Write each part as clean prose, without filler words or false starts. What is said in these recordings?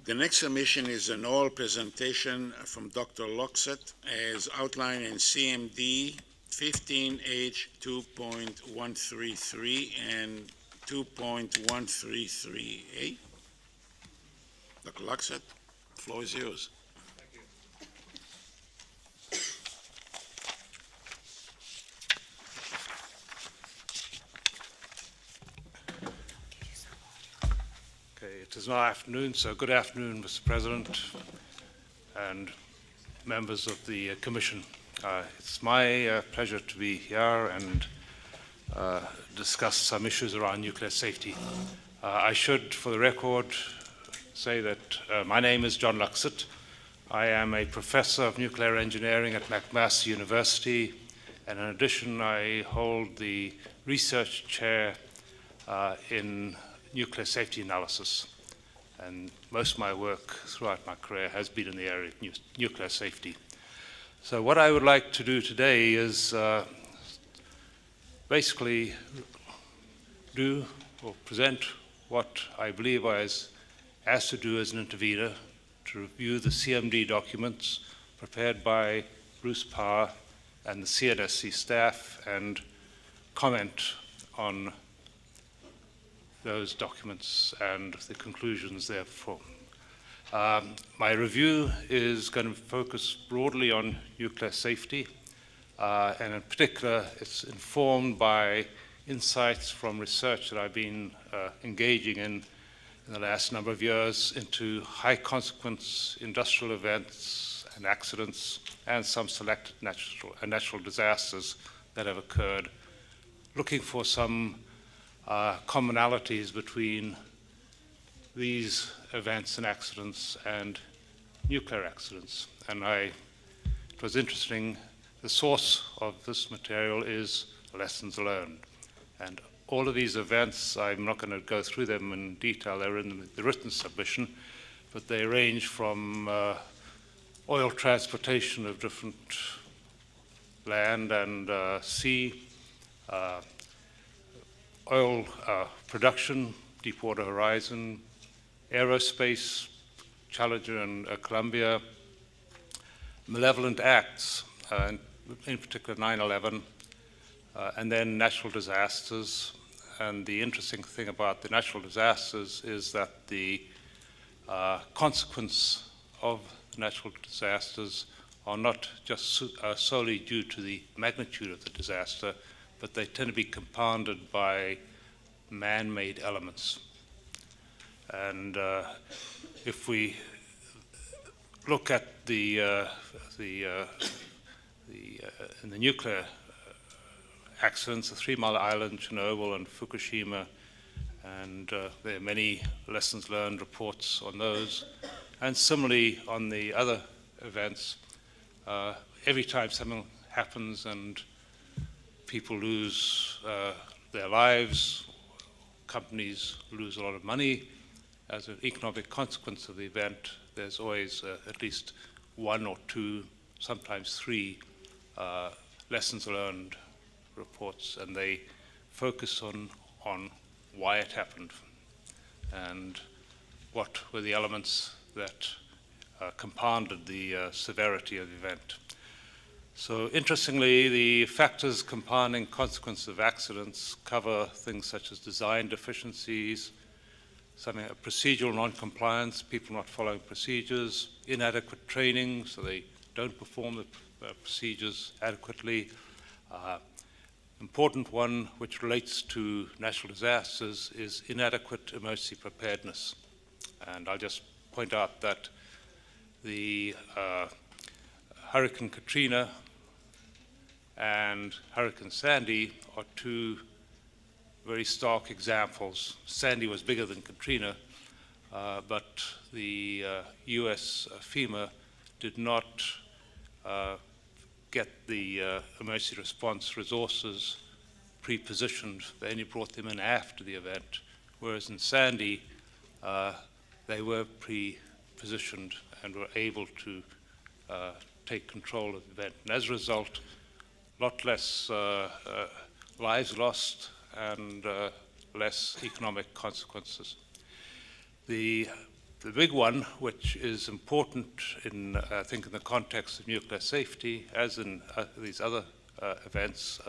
The next submission is an oral presentation from Dr. Luxat as outlined in CMD 15H 2.133 and 2.133A. Dr. Luxat, the floor is yours. It is now afternoon, so good afternoon, Mr. President and members of the Commission. It's my pleasure to be here and discuss some issues around nuclear safety. I should, for the record, say that my name is John Luxat. I am a professor of nuclear engineering at Macmaster University, and in addition, I hold the research chair in nuclear safety analysis. And most of my work throughout my career has been in the area of nuclear safety. So what I would like to do today is basically do or present what I believe I was asked to do as an intervener, to review the CMD documents prepared by Bruce Power and the CNSC staff and comment on those documents and the conclusions therefore. My review is going to focus broadly on nuclear safety, and in particular it's informed by insights from research that I've been engaging in the last number of years into high consequence industrial events and accidents and some selected natural disasters that have occurred, looking for some commonalities between these events and accidents and nuclear accidents. And it was interesting, the source of this material is lessons learned. And all of these events, I'm not going to go through them in detail, they're in the written submission, but they range from oil transportation of different land and sea, oil production, Deepwater Horizon, aerospace, Challenger and Columbia, malevolent acts, in particular 9/11, and then natural disasters. And the interesting thing about the natural disasters is that the consequence of natural disasters are not just solely due to the magnitude of the disaster, but they tend to be compounded by man-made elements. And if we look at in the nuclear accidents, the 3 Mile Island, Chernobyl, and Fukushima, and there are many lessons learned reports on those. And similarly on the other events, every time something happens and people lose their lives, companies lose a lot of money as an economic consequence of the event, there's always at least 1 or 2, sometimes 3 lessons learned reports, and they focus on why it happened and what were the elements that compounded the severity of the event. So interestingly, the factors compounding consequences of accidents cover things such as design deficiencies, procedural non-compliance, people not following procedures, inadequate training, so they don't perform the procedures adequately. Important one, which relates to natural disasters, is inadequate emergency preparedness. And I'll just point out that the Hurricane Katrina and Hurricane Sandy are 2 very stark examples. Sandy was bigger than Katrina, but the US FEMA did not get the emergency response resources pre-positioned. They only brought them in after the event, whereas in Sandy, they were pre-positioned and were able to take control of the event. And as a result, a lot less lives lost and less economic consequences. The The big one, which is important in, I think, in the context of nuclear safety, as in these other events,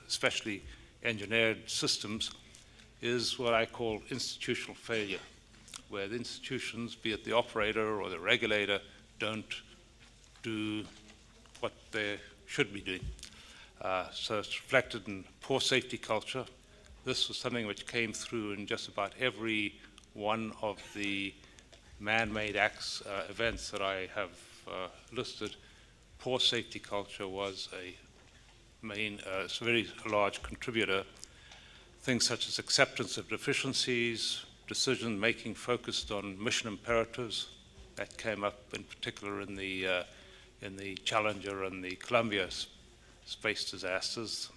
especially engineered systems, is what I call institutional failure, where the institutions, be it the operator or the regulator, don't do what they should be doing. So it's reflected in poor safety culture. This was something which came through in just about every one of the man-made acts, events that I have listed. Poor safety culture was a main, very large contributor. Things such as acceptance of deficiencies, decision-making focused on mission imperatives, that came up in particular in the Challenger and the Columbia space disasters.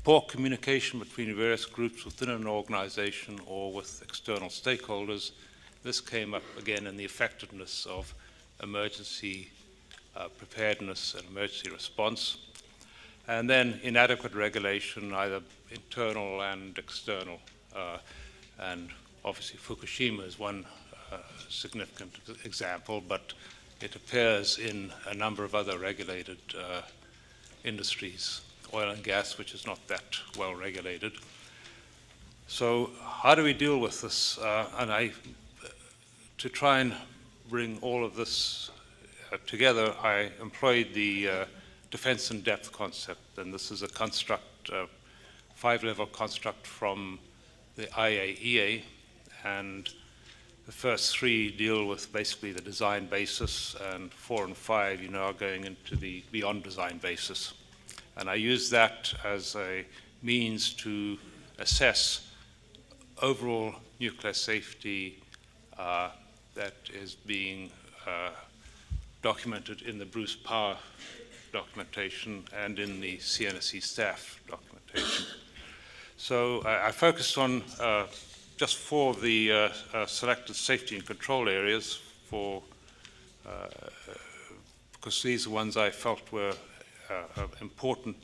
Poor communication between various groups within an organization or with external stakeholders. This came up again in the effectiveness of emergency preparedness and emergency response. And then inadequate regulation, either internal and external. And obviously Fukushima is one significant example, but it appears in a number of other regulated industries. Oil and gas, which is not that well regulated. So how do we deal with this? To try and bring all of this together, I employed the defense in depth concept, and this is a construct, five-level construct from the IAEA, and the first three deal with basically the design basis, and 4 and 5, are going into the beyond design basis. And I use that as a means to assess overall nuclear safety that is being documented in the Bruce Power documentation and in the CNSE staff documentation. So I focused on just 4 of the selected safety and control areas because these are ones I felt were important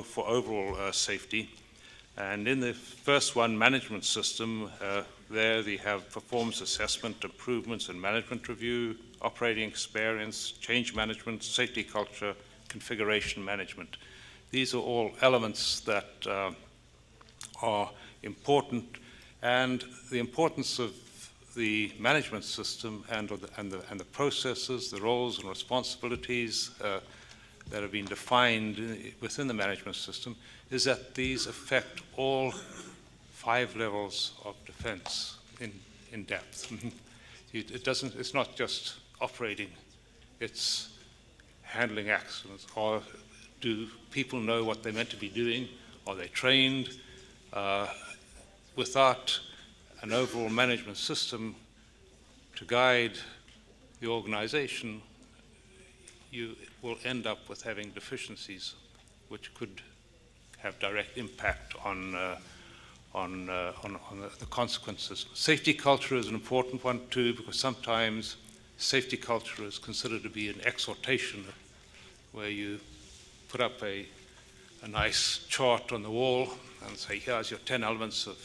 for overall safety. And in the first one, management system, there they have performance assessment, improvements in management review, operating experience, change management, safety culture, configuration management. These are all elements that are important, and the importance of the management system and the processes, the roles and responsibilities that have been defined within the management system is that these affect all 5 levels of defense in depth. It's not just operating, it's handling accidents. Or do people know what they're meant to be doing? Are they trained? Without an overall management system to guide the organization, you will end up with having deficiencies which could have direct impact on the consequences. Safety culture is an important one too, because sometimes safety culture is considered to be an exhortation, where you put up a nice chart on the wall and say, here's your 10 elements of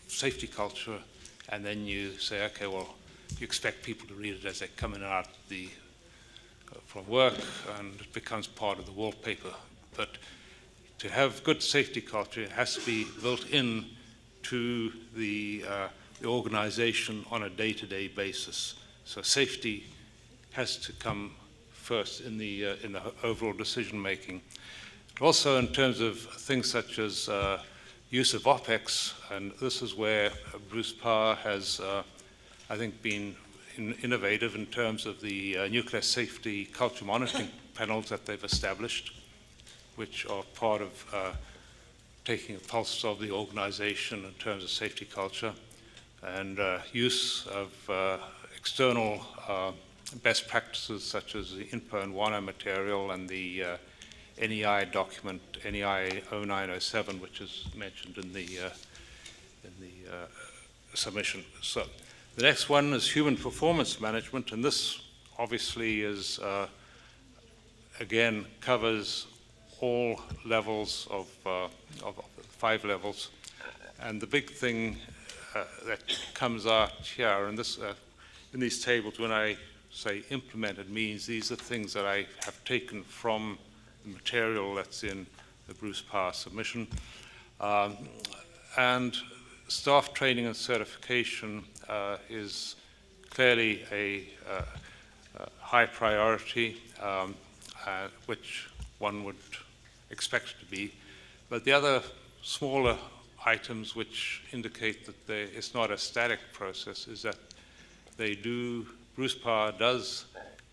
safety culture, and then you say, okay, well, you expect people to read it as they come in and out from work, and it becomes part of the wallpaper. But to have good safety culture, it has to be built in to the organization on a day-to-day basis. So safety has to come first in the overall decision making. Also, in terms of things such as use of OPEX, and this is where Bruce Power has, I think, been innovative in terms of the nuclear safety culture monitoring panels that they've established, which are part of taking a pulse of the organization in terms of safety culture, and use of external best practices such as the INPO and WANO material and the NEI document, NEI 0907, which is mentioned in the submission. So the next one is human performance management, and this obviously is, again, covers all levels of 5 levels. And the big thing that comes out here, and this, in these tables, when I say implemented, means these are things that I have taken from the material that's in the Bruce Power submission. And staff training and certification is clearly a high priority, which one would expect it to be. But the other smaller items which indicate that it's not a static process is that Bruce Power does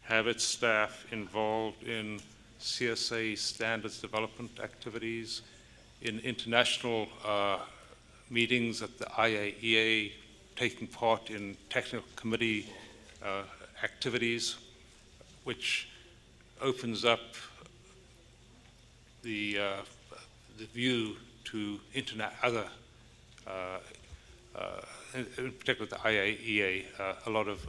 have its staff involved in CSA standards development activities, in international meetings at the IAEA, taking part in technical committee activities, which opens up the view to other, in particular the IAEA, a lot of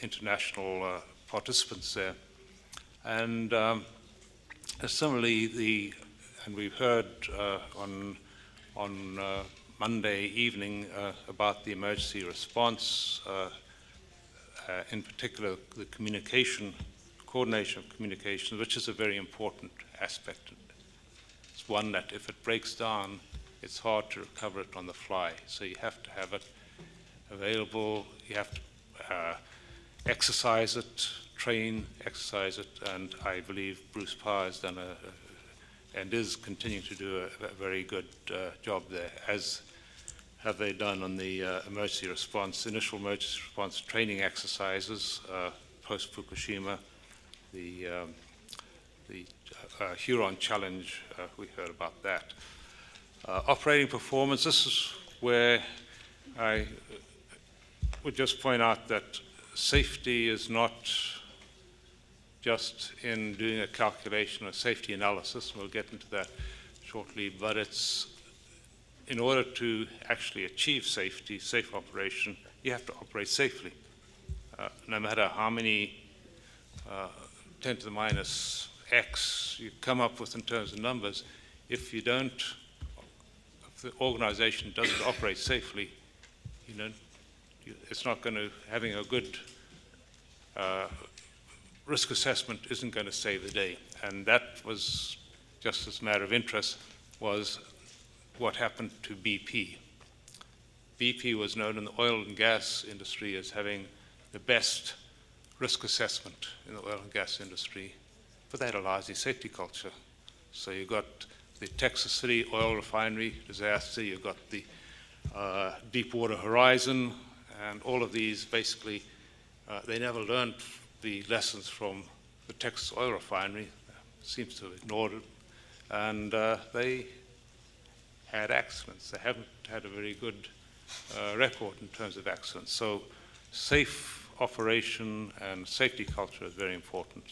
international participants there. And similarly, and we've heard on Monday evening about the emergency response, in particular the coordination of communication, which is a very important aspect. It's one that if it breaks down, it's hard to recover it on the fly. So you have to have it available, you have to exercise it, exercise it, and I believe Bruce Power has done and is continuing to do a very good job there, as have they done on the initial emergency response training exercises post-Fukushima, the Huron challenge, we heard about that. Operating performance, this is where I would just point out that safety is not just in doing a calculation or safety analysis, and we'll get into that shortly, but it's in order to actually achieve safety, safe operation, you have to operate safely. No matter how many 10 to the minus X you come up with in terms of numbers, if the organization doesn't operate safely, it's not going to, having a good risk assessment isn't going to save the day. And that was, just as a matter of interest, was what happened to BP. BP was known in the oil and gas industry as having the best risk assessment in the oil and gas industry, but they had a lousy safety culture. So you got the Texas City oil refinery disaster, you got the Deepwater Horizon, and all of these basically, they never learned the lessons from the Texas oil refinery, seems to have ignored it, and they had accidents. They haven't had a very good record in terms of accidents. So safe operation and safety culture is very important.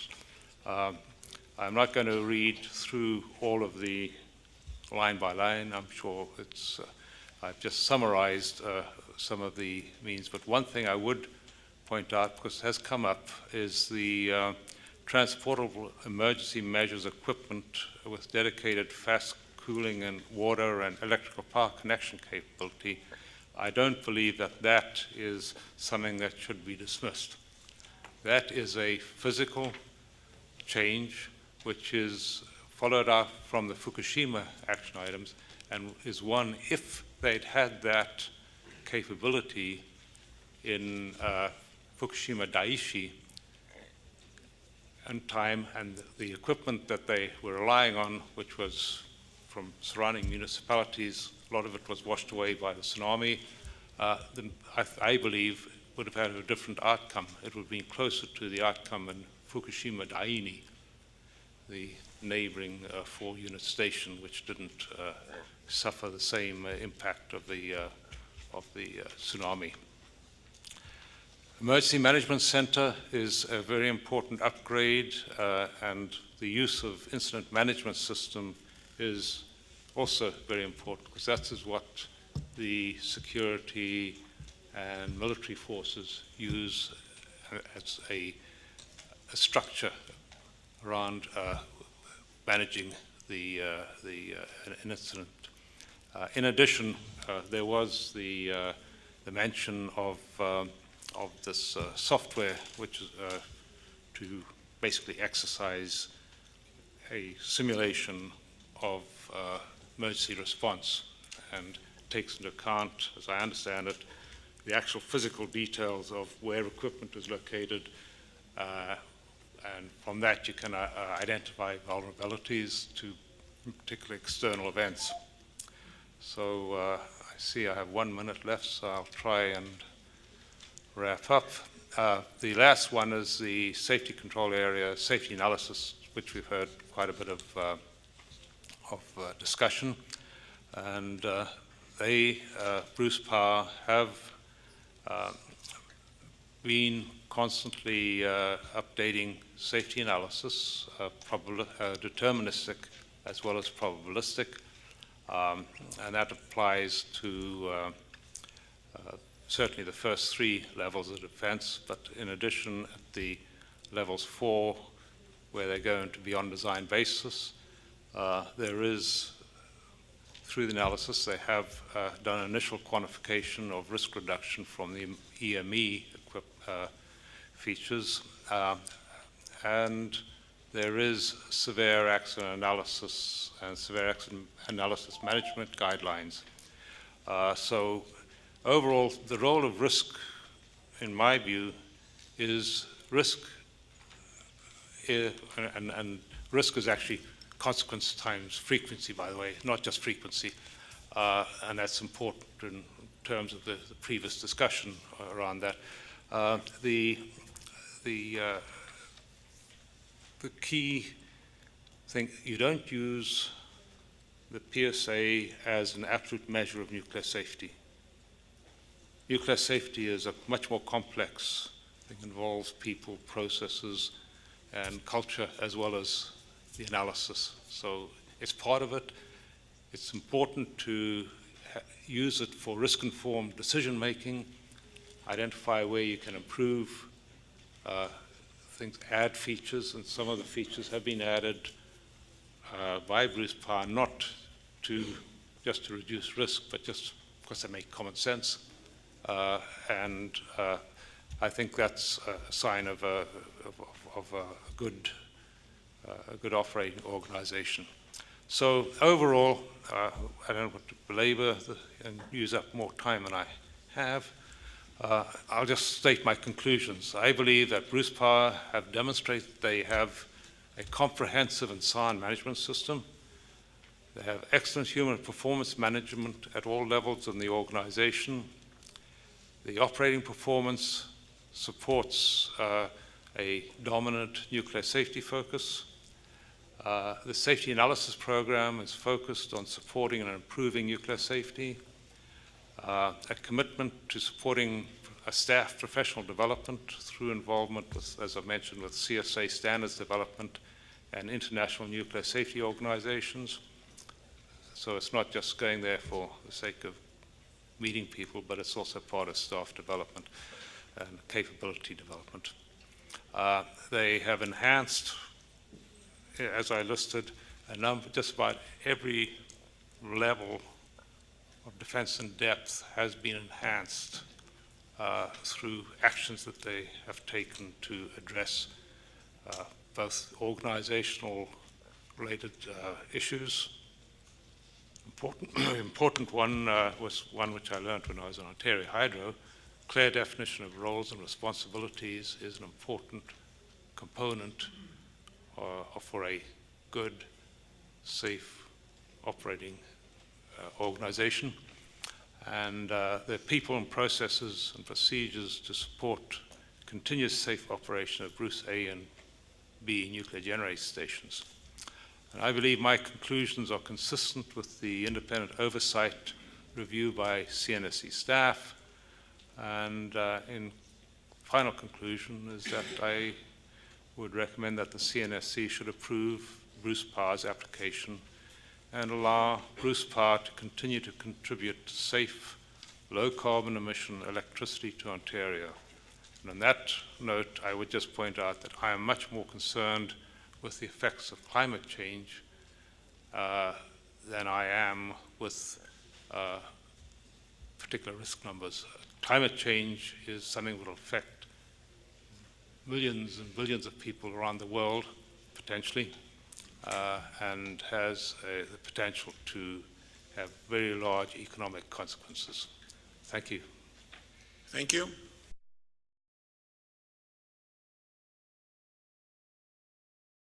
I'm not going to read through all of the line by line. I'm sure I've just summarized some of the means, but one thing I would point out, because it has come up, is the transportable emergency measures equipment with dedicated fast cooling and water and electrical power connection capability. I don't believe that that is something that should be dismissed. That is a physical change which is followed up from the Fukushima action items, and is one, if they'd had that capability in Fukushima Daiichi in time, and the equipment that they were relying on, which was from surrounding municipalities, a lot of it was washed away by the tsunami, then I believe would have had a different outcome. It would have been closer to the outcome in Fukushima Daiichi, the neighboring 4-unit station, which didn't suffer the same impact of the tsunami. Emergency Management Center is a very important upgrade, and the use of incident management system is also very important, because that is what the security and military forces use as a structure around managing an incident. In addition, there was the mention of this software, which is to basically exercise a simulation of emergency response, and takes into account, as I understand it, the actual physical details of where equipment is located, and from that you can identify vulnerabilities to particular external events. So I see I have 1 minute left, so I'll try and wrap up. The last one is the safety control area safety analysis, which we've heard quite a bit of discussion. And Bruce Power, have been constantly updating safety analysis, deterministic as well as probabilistic, and that applies to certainly the first 3 levels of defense, but in addition at the levels 4, where they're going to be on design basis, there is, through the analysis, they have done initial quantification of risk reduction from the EME features, and there is severe accident analysis and severe accident analysis management guidelines. So overall, the role of risk, in my view, is risk, and risk is actually consequence times frequency, by the way, not just frequency, and that's important in terms of the previous discussion around that. The key thing, you don't use the PSA as an absolute measure of nuclear safety. Nuclear safety is a much more complex thing, involves people, processes, and culture, as well as the analysis. So it's part of it. It's important to use it for risk-informed decision-making, identify where you can improve things, add features, and some of the features have been added by Bruce Power, not just to reduce risk, but just because they make common sense. And I think that's a sign of a good operating organization. So overall, I don't want to belabor and use up more time than I have. I'll just state my conclusions. I believe that Bruce Power have demonstrated they have a comprehensive and sound management system. They have excellent human performance management at all levels in the organization. The operating performance supports a dominant nuclear safety focus. The safety analysis program is focused on supporting and improving nuclear safety. A commitment to supporting a staff professional development through involvement with, as I mentioned, with CSA standards development and international nuclear safety organizations. So it's not just going there for the sake of meeting people, but it's also part of staff development and capability development. They have enhanced, as I listed, a number, just about every level of defense in depth has been enhanced through actions that they have taken to address both organizational related issues. Important one was one which I learned when I was in Ontario Hydro. Clear definition of roles and responsibilities is an important component for a good, safe operating organization. And there are people and processes and procedures to support continuous safe operation of Bruce A and B nuclear generating stations. And I believe my conclusions are consistent with the independent oversight review by CNSC staff. And in final conclusion is that I would recommend that the CNSC should approve Bruce Power's application and allow Bruce Power to continue to contribute to safe, low-carbon emission electricity to Ontario. And on that note, I would just point out that I am much more concerned with the effects of climate change than I am with particular risk numbers. Climate change is something that will affect millions and billions of people around the world, potentially, and has the potential to have very large economic consequences. Thank you. Thank you.